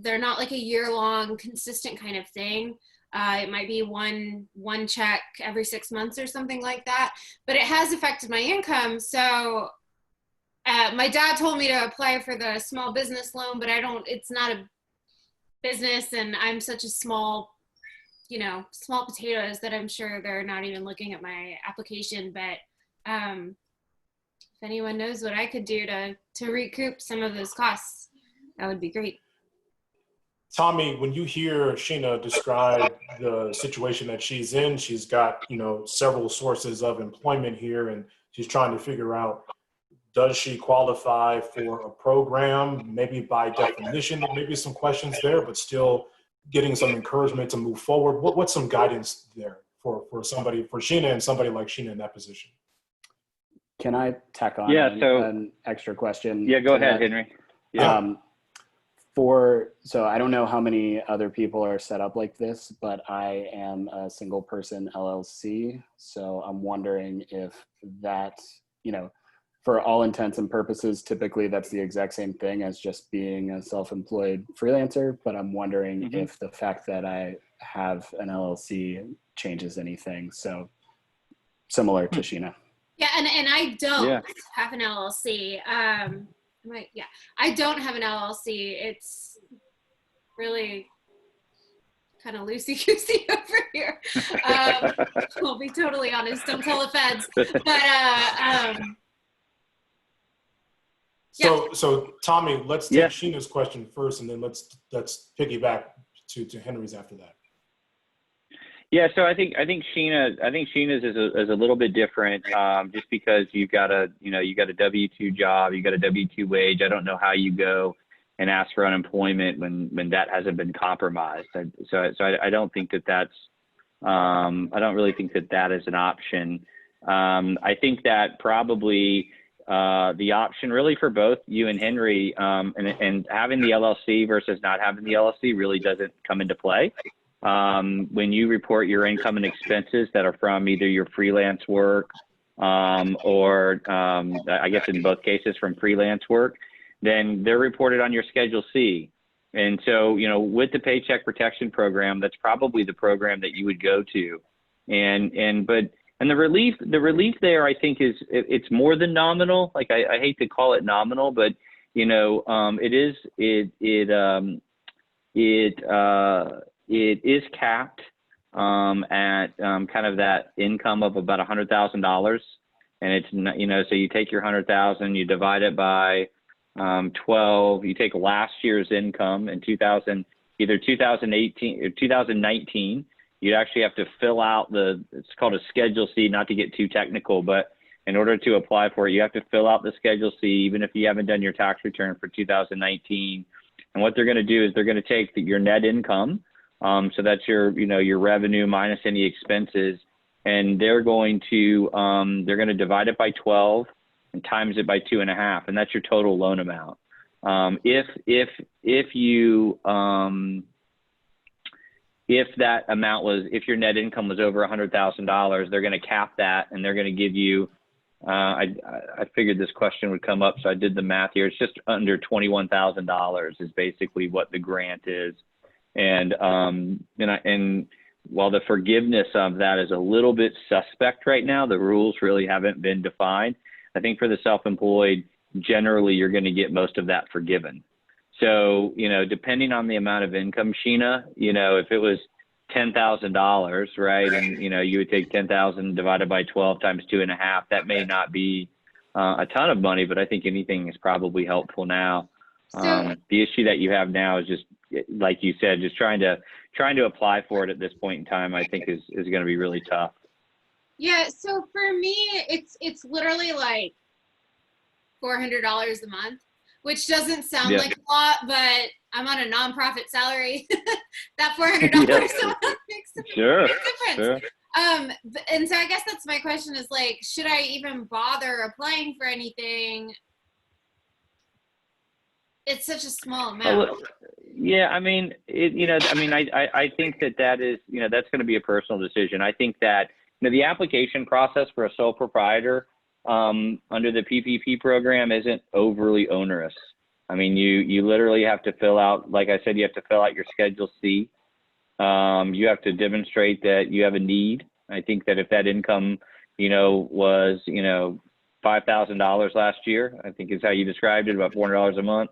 not like a year-long consistent kind of thing. It might be one check every 6 months or something like that, but it has affected my income. So my dad told me to apply for the small business loan, but it's not a business, and I'm such a small potatoes that I'm sure they're not even looking at my application. But if anyone knows what I could do to recoup some of those costs, that would be great. Tommy, when you hear Sheena describe the situation that she's in, she's got, several sources of employment here, and she's trying to figure out, does she qualify for a program? Maybe by definition, there may be some questions there, but still getting some encouragement to move forward. What's some guidance there for Sheena and somebody like Sheena in that position? Can I tack on an extra question? Yeah, go ahead, Henry. Yeah. So I don't know how many other people are set up like this, but I am a single person LLC. So I'm wondering if that, for all intents and purposes, typically that's the exact same thing as just being a self-employed freelancer. But I'm wondering if the fact that I have an LLC changes anything. So similar to Sheena. Yeah, and I don't have an LLC. I don't have an LLC. It's really kind of loosey-goosey over here. I'll be totally honest. Don't tell the feds. But So Tommy, let's take Sheena's question first, and then let's piggyback to Henry's after that. Yeah, so I think Sheena's is a little bit different, just because you got a W-2 job, you got a W-2 wage. I don't know how you go and ask for unemployment when that hasn't been compromised. So I don't think that's I don't really think that is an option. I think that probably the option really for both you and Henry, and having the LLC versus not having the LLC really doesn't come into play. When you report your income and expenses that are from either your freelance work, or I guess in both cases from freelance work, then they're reported on your Schedule C. And so, with the Paycheck Protection Program, that's probably the program that you would go to. And the relief there, I think, it's more than nominal. Like I hate to call it nominal, but it is capped at kind of that income of about $100,000, and it's not, so you take your 100,000, you divide it by 12. You take last year's income in either 2018 or 2019. You actually have to fill out it's called a Schedule C, not to get too technical, but in order to apply for it, you have to fill out the Schedule C, even if you haven't done your tax return for 2019. And what they're going to do is they're going to take your net income, so that's your revenue minus any expenses, and they're going to divide it by 12 and times it by 2.5, and that's your total loan amount. If your net income was over $100,000, they're going to cap that, and they're going to give you, I figured this question would come up, so I did the math here. It's just under $21,000 is basically what the grant is. And while the forgiveness of that is a little bit suspect right now, the rules really haven't been defined. I think for the self-employed, generally you're going to get most of that forgiven. So, depending on the amount of income, Sheena, if it was $10,000, right, and you would take 10,000 divided by 12 times 2.5, that may not be a ton of money, but I think anything is probably helpful now. So, the issue that you have now is just, like you said, just trying to apply for it at this point in time, I think is going to be really tough. yeah, so for me, it's literally like $400 a month, which doesn't sound like a lot, but I'm on a nonprofit salary. That $400 a month makes a big difference. Sure. And so I guess that's my question is like, should I even bother applying for anything? It's such a small amount. Yeah, I mean, I think that is, that's going to be a personal decision. I think that, the application process for a sole proprietor under the PPP program isn't overly onerous. I mean, you literally have to fill out, like I said, you have to fill out your Schedule C. You have to demonstrate that you have a need. I think that if that income, was, $5,000 last year, I think is how you described it, about $400 a month.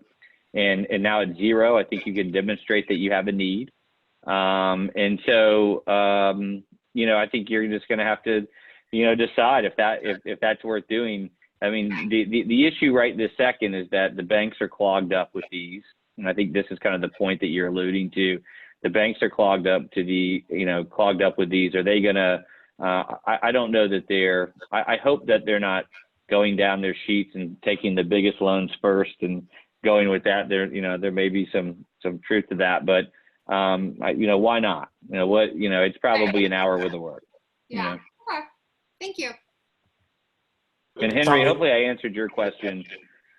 And now it's zero. I think you can demonstrate that you have a need. And so, I think you're just going to have to, decide if that's worth doing. I mean, the issue right this second is that the banks are clogged up with these. And I think this is kind of the point that you're alluding to. The banks are clogged up with these. Are they going to, I don't know that I hope that they're not going down their sheets and taking the biggest loans first and going with that. There may be some truth to that, but why not? It's probably an hour worth of work. Yeah. Okay. Thank you. And Henry, hopefully I answered your question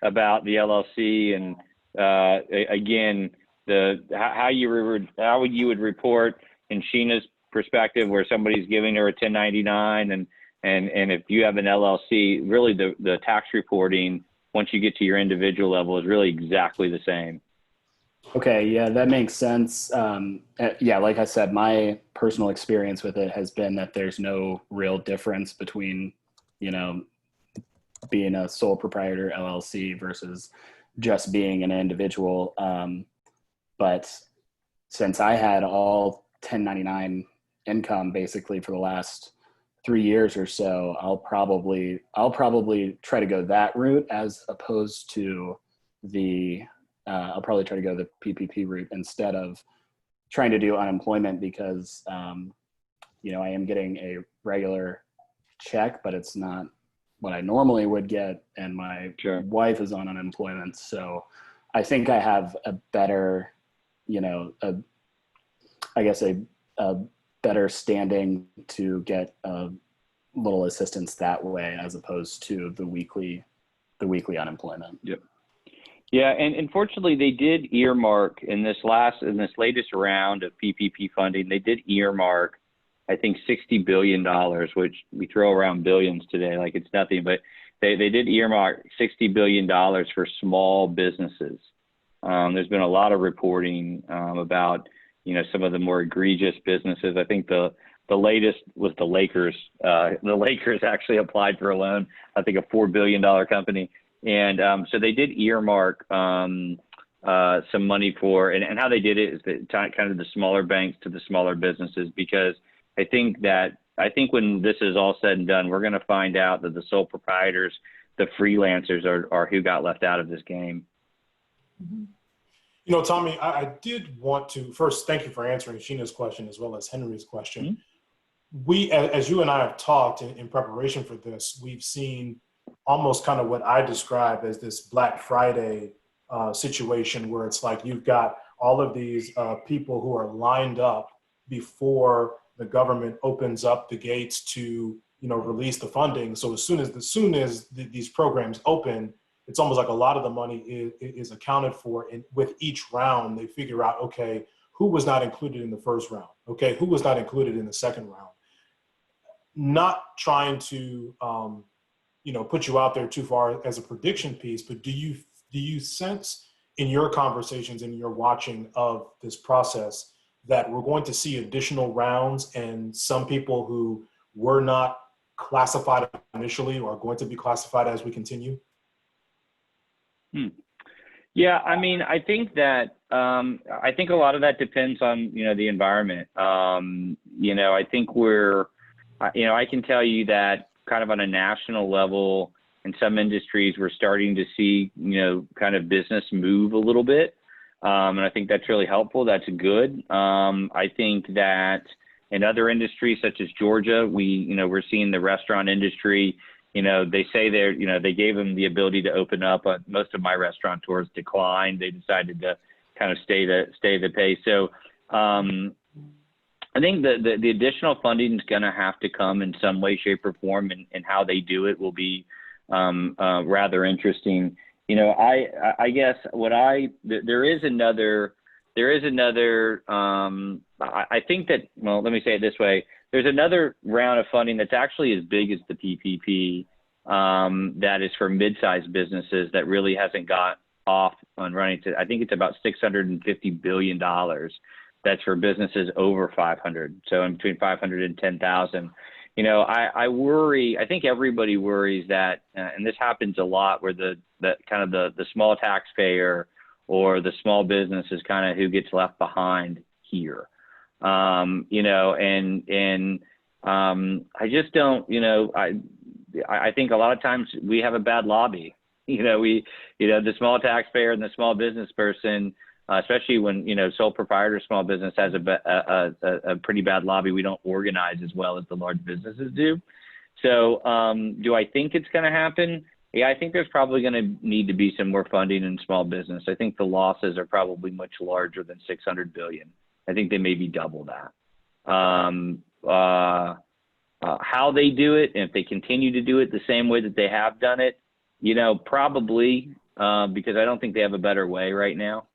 about the LLC and again, how you would report in Sheena's perspective, where somebody's giving her a 1099 and if you have an LLC, really the tax reporting once you get to your individual level is really exactly the same. Okay, yeah, that makes sense. Yeah, like I said, my personal experience with it has been that there's no real difference between, being a sole proprietor LLC versus just being an individual. But since I had all 1099 income basically for the last 3 years or so, I'll probably try to go that route as opposed to I'll probably try to go the PPP route instead of trying to do unemployment because, I am getting a regular check, but it's not what I normally would get. And my wife is on unemployment. So I think I have a better, a better standing to get a little assistance that way as opposed to the weekly unemployment. Yep. Yeah, and unfortunately, they did earmark in this latest round of PPP funding. They did earmark, I think, $60 billion, which we throw around billions today like it's nothing. But they did earmark $60 billion for small businesses. There's been a lot of reporting about some of the more egregious businesses. I think the latest was the Lakers. The Lakers actually applied for a loan. I think a $4 billion company. And so they did earmark, some money for, and how they did it is kind of the smaller banks to the smaller businesses, because I think when this is all said and done, we're going to find out that the sole proprietors, the freelancers are who got left out of this game. Mhm. You know, Tommy, I did want to first thank you for answering Sheena's question as well as Henry's question. Mm-hmm. We, as you and I have talked in preparation for this, we've seen almost kind of what I describe as this Black Friday situation, where it's like you've got all of these people who are lined up before the government opens up the gates to, release the funding. So as soon as these programs open, it's almost like a lot of the money is accounted for. And with each round, they figure out, okay, who was not included in the first round? Okay, who was not included in the second round? Not trying to, put you out there too far as a prediction piece, but do you sense in your conversations and your watching of this process that we're going to see additional rounds, and some people who were not classified initially are going to be classified as we continue? Yeah, I mean, I think that I think a lot of that depends on the environment. I think I can tell you that kind of on a national level, in some industries, we're starting to see kind of business move a little bit, and I think that's really helpful. That's good. I think that in other industries such as Georgia, we're seeing the restaurant industry. They say they gave them the ability to open up. Most of my restaurateurs declined. They decided to kind of stay the pace. So I think the additional funding is going to have to come in some way, shape, or form, and how they do it will be rather interesting. I guess there is another. I think that, well, let me say it this way. There's another round of funding that's actually as big as the PPP, that is for mid-sized businesses that really hasn't got off and running. I think it's about $650 billion. That's for businesses over 500. So in between 500 and 10,000. I worry. I think everybody worries that, and this happens a lot, where the small taxpayer or the small business is kind of who gets left behind here. I just don't, I think a lot of times we have a bad lobby. The small taxpayer and the small business person, especially when, sole proprietor small business has a pretty bad lobby. We don't organize as well as the large businesses do. So do I think it's going to happen? Yeah, I think there's probably going to need to be some more funding in small business. I think the losses are probably much larger than $600 billion. I think they may be double that. How they do it, and if they continue to do it the same way that they have done it, probably, because I don't think they have a better way right now.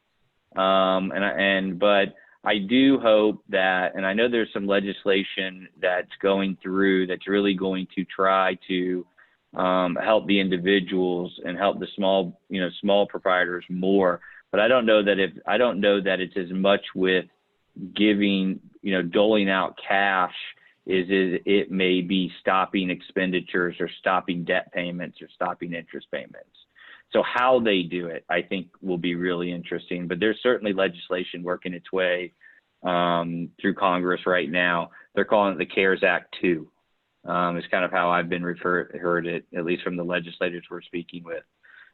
But I do hope that, and I know there's some legislation that's going through that's really going to try to help the individuals and help the small proprietors more. But I don't know that it's as much with giving, doling out cash is it may be stopping expenditures or stopping debt payments or stopping interest payments. So how they do it, I think, will be really interesting. But there's certainly legislation working its way through Congress right now. They're calling it the CARES Act 2. Is kind of how I've been heard it, at least from the legislators we're speaking with.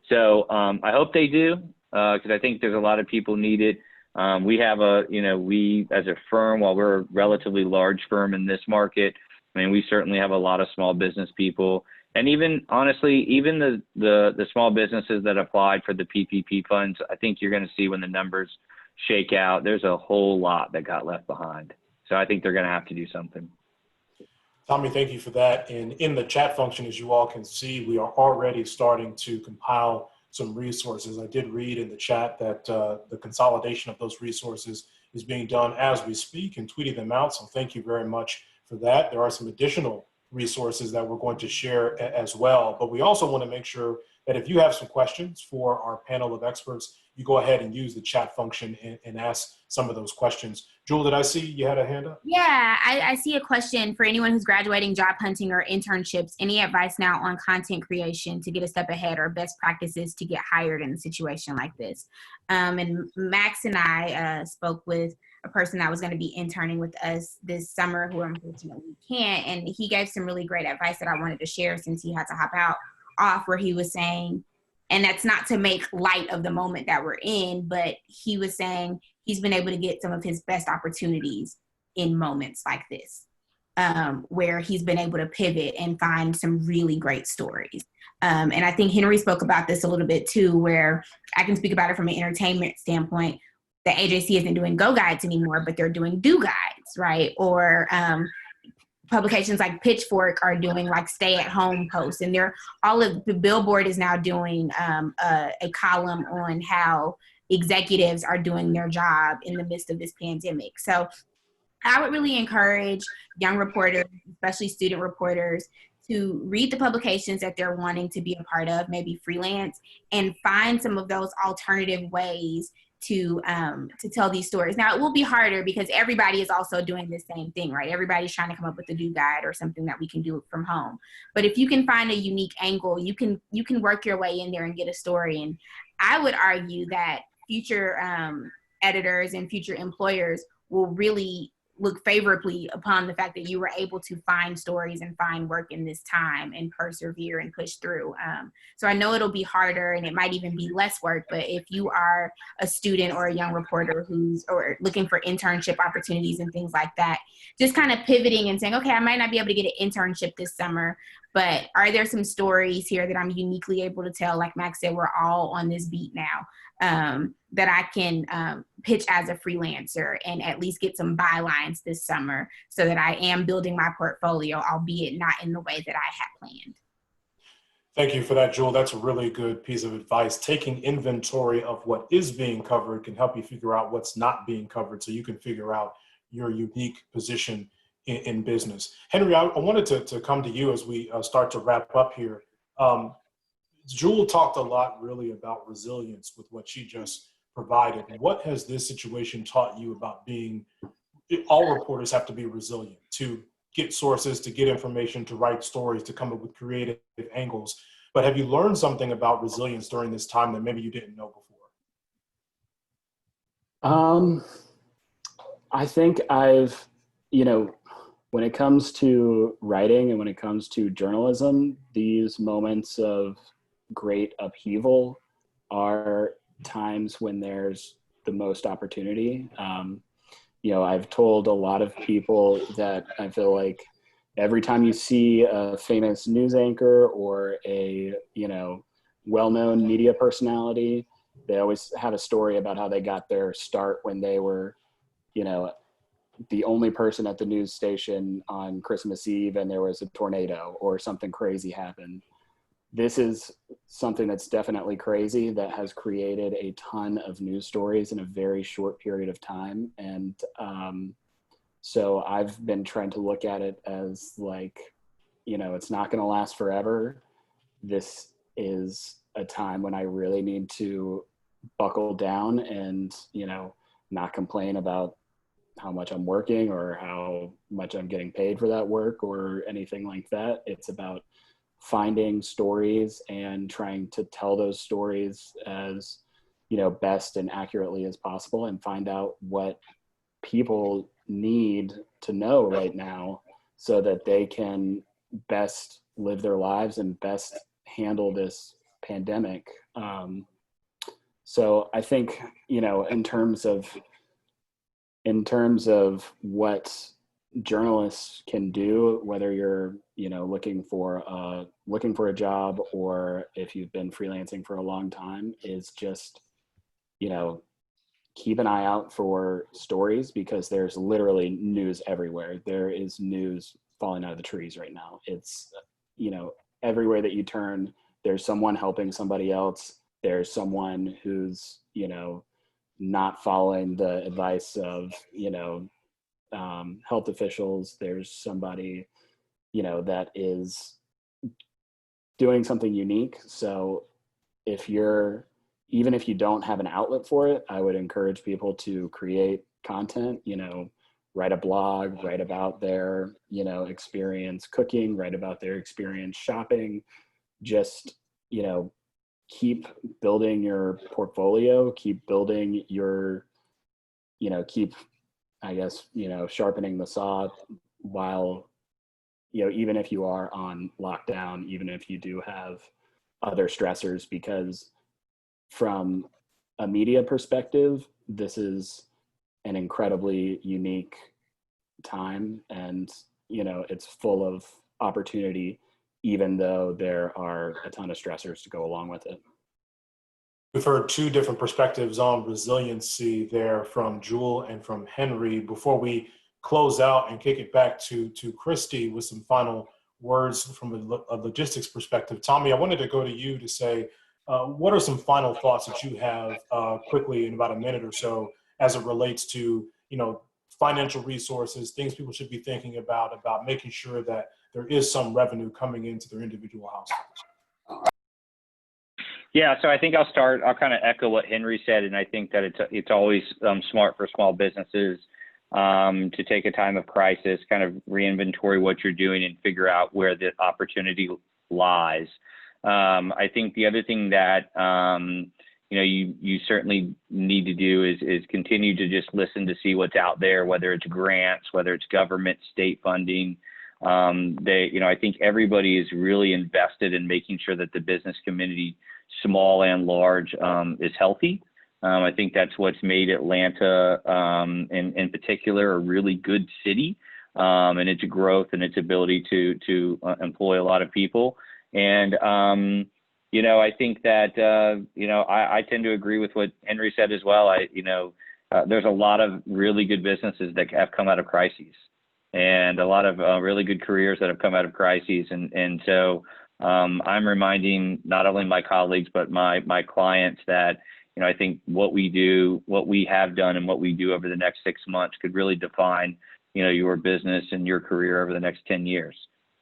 So I hope they do, because I think there's a lot of people need it. We have we as a firm, while we're a relatively large firm in this market, I mean, we certainly have a lot of small business people. And even, honestly, even the small businesses that applied for the PPP funds, I think you're going to see when the numbers shake out, there's a whole lot that got left behind. So I think they're going to have to do something. Tommy, thank you for that. And in the chat function, as you all can see, we are already starting to compile some resources. I did read in the chat that the consolidation of those resources is being done as we speak and tweeting them out. So thank you very much for that. There are some additional resources that we're going to share as well. But we also want to make sure that if you have some questions for our panel of experts, you go ahead and use the chat function and ask some of those questions. Jewel, did I see you had a hand up? Yeah, I see a question for anyone who's graduating, job hunting, or internships. Any advice now on content creation to get a step ahead or best practices to get hired in a situation like this? And Max and I spoke with a person that was going to be interning with us this summer who unfortunately can't. And he gave some really great advice that I wanted to share since he had to hop off, where he was saying, and that's not to make light of the moment that we're in, but he was saying he's been able to get some of his best opportunities in moments like this, where he's been able to pivot and find some really great stories. And I think Henri spoke about this a little bit too, where I can speak about it from an entertainment standpoint. The AJC isn't doing go guides anymore, but they're doing do guides, right? Or publications like Pitchfork are doing like stay at home posts, and they're all of the Billboard is now doing a column on how executives are doing their job in the midst of this pandemic. So I would really encourage young reporters, especially student reporters, to read the publications that they're wanting to be a part of, maybe freelance, and find some of those alternative ways to tell these stories. Now, it will be harder because everybody is also doing the same thing, right? Everybody's trying to come up with a do guide or something that we can do from home. But if you can find a unique angle, you can work your way in there and get a story. And I would argue that future editors and future employers will really look favorably upon the fact that you were able to find stories and find work in this time and persevere and push through. So I know it'll be harder and it might even be less work, but if you are a student or a young reporter or looking for internship opportunities and things like that, just kind of pivoting and saying, okay, I might not be able to get an internship this summer, but are there some stories here that I'm uniquely able to tell? Like Max said, we're all on this beat now, that I can pitch as a freelancer and at least get some bylines this summer so that I am building my portfolio, albeit not in the way that I had planned. Thank you for that, Jewel. That's a really good piece of advice. Taking inventory of what is being covered can help you figure out what's not being covered so you can figure out your unique position in business. Henri, I wanted to come to you as we start to wrap up here. Jewel talked a lot really about resilience with what she just provided. What has this situation taught you about all reporters have to be resilient to get sources, to get information, to write stories, to come up with creative angles. But have you learned something about resilience during this time that maybe you didn't know before? I think when it comes to writing and when it comes to journalism, these moments of great upheaval are times when there's the most opportunity. I've told a lot of people that I feel like every time you see a famous news anchor or a, well-known media personality, they always have a story about how they got their start when they were, the only person at the news station on Christmas Eve and there was a tornado or something crazy happened. This is something that's definitely crazy that has created a ton of news stories in a very short period of time. And so I've been trying to look at it as like, it's not going to last forever. This is a time when I really need to buckle down and, not complain about how much I'm working or how much I'm getting paid for that work or anything like that. It's about finding stories and trying to tell those stories as, best and accurately as possible and find out what people need to know right now so that they can best live their lives and best handle this pandemic. So I think, in terms of what journalists can do, whether you're, looking for a job or if you've been freelancing for a long time, is just, keep an eye out for stories because there's literally news everywhere. There is news falling out of the trees right now. It's, everywhere that you turn, there's someone helping somebody else. There's someone who's, not following the advice of, health officials. There's somebody, that is doing something unique. So even if you don't have an outlet for it, I would encourage people to create content, write a blog, write about their, experience cooking, write about their experience shopping, just, keep building your portfolio, keep building your, keep, I guess, sharpening the saw while, even if you are on lockdown, even if you do have other stressors, because from a media perspective, this is an incredibly unique time, and it's full of opportunity, even though there are a ton of stressors to go along with it. We've heard two different perspectives on resiliency there from Jewel and from Henri. Before we close out and kick it back to Christy with some final words from a logistics perspective, Tommy, I wanted to go to you to say, what are some final thoughts that you have quickly in about a minute or so as it relates to, financial resources, things people should be thinking about making sure that there is some revenue coming into their individual households? Yeah, so I think I'll kind of echo what Henri said, and I think that it's always smart for small businesses to take a time of crisis, kind of reinventory what you're doing and figure out where the opportunity lies. I think the other thing that you certainly need to do is continue to just listen to see what's out there, whether it's grants, whether it's government, state funding. I think everybody is really invested in making sure that the business community, small and large, is healthy. I think that's what's made Atlanta, in particular, a really good city, and its growth and its ability to employ a lot of people. And I think that I tend to agree with what Henri said as well. There's a lot of really good businesses that have come out of crises, and a lot of really good careers that have come out of crises. And so I'm reminding not only my colleagues, but my clients that, I think what we have done and what we do over the next 6 months could really define, your business and your career over the next 10 years.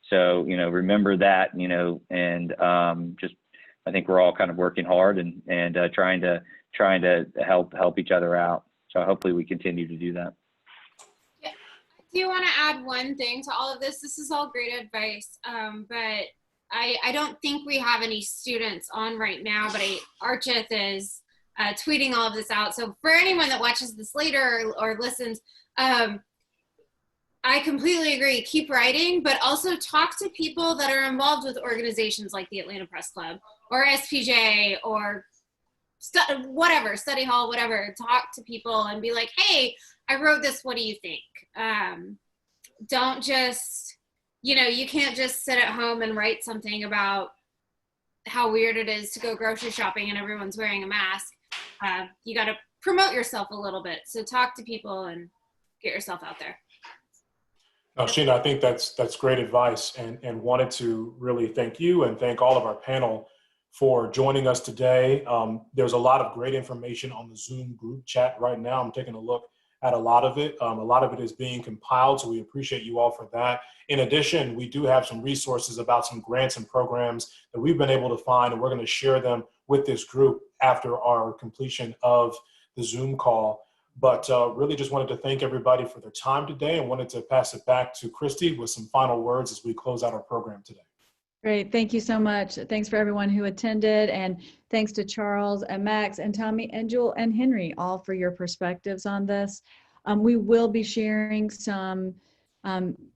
So, remember that, and I think we're all kind of working hard and trying to help each other out. So hopefully we continue to do that. Yeah, I do want to add one thing to all of this. This is all great advice, but I don't think we have any students on right now, but Archith is tweeting all of this out. So for anyone that watches this later or listens, I completely agree. Keep writing, but also talk to people that are involved with organizations like the Atlanta Press Club or SPJ or whatever, study hall, whatever. Talk to people and be like, hey, I wrote this. What do you think? Don't just, you can't just sit at home and write something about how weird it is to go grocery shopping and everyone's wearing a mask. You got to promote yourself a little bit. So talk to people and get yourself out there. Sheena, I think that's great advice, and wanted to really thank you and thank all of our panel for joining us today. There's a lot of great information on the Zoom group chat right now. I'm taking a look at a lot of it. A lot of it is being compiled, so we appreciate you all for that. In addition, we do have some resources about some grants and programs that we've been able to find, and we're going to share them with this group after our completion of the Zoom call. But really just wanted to thank everybody for their time today, and wanted to pass it back to Christy with some final words as we close out our program today. Great. Thank you so much. Thanks for everyone who attended, and thanks to Charles and Max and Tommy and Jewel and Henri, all for your perspectives on this. We will be sharing some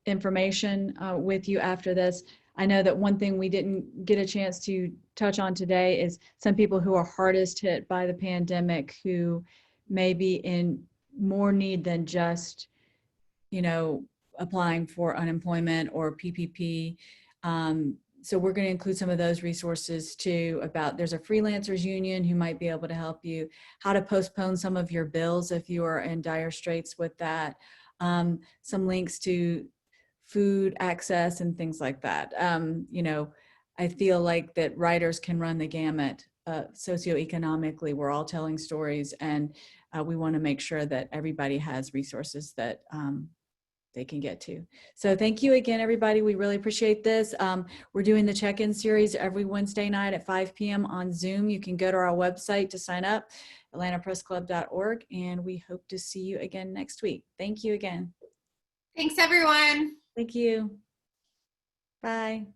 information with you after this. I know that one thing we didn't get a chance to touch on today is some people who are hardest hit by the pandemic, who may be in more need than just, applying for unemployment or PPP. So we're going to include some of those resources too. There's a freelancers union who might be able to help you, how to postpone some of your bills if you are in dire straits with that. Some links to food access and things like that. I feel like that writers can run the gamut socioeconomically. We're all telling stories, and we want to make sure that everybody has resources that they can get to. So thank you again, everybody. We really appreciate this. We're doing the check-in series every Wednesday night at 5 p.m. on Zoom. You can go to our website to sign up, atlantapressclub.org, and we hope to see you again next week. Thank you again. Thanks, everyone. Thank you. Bye.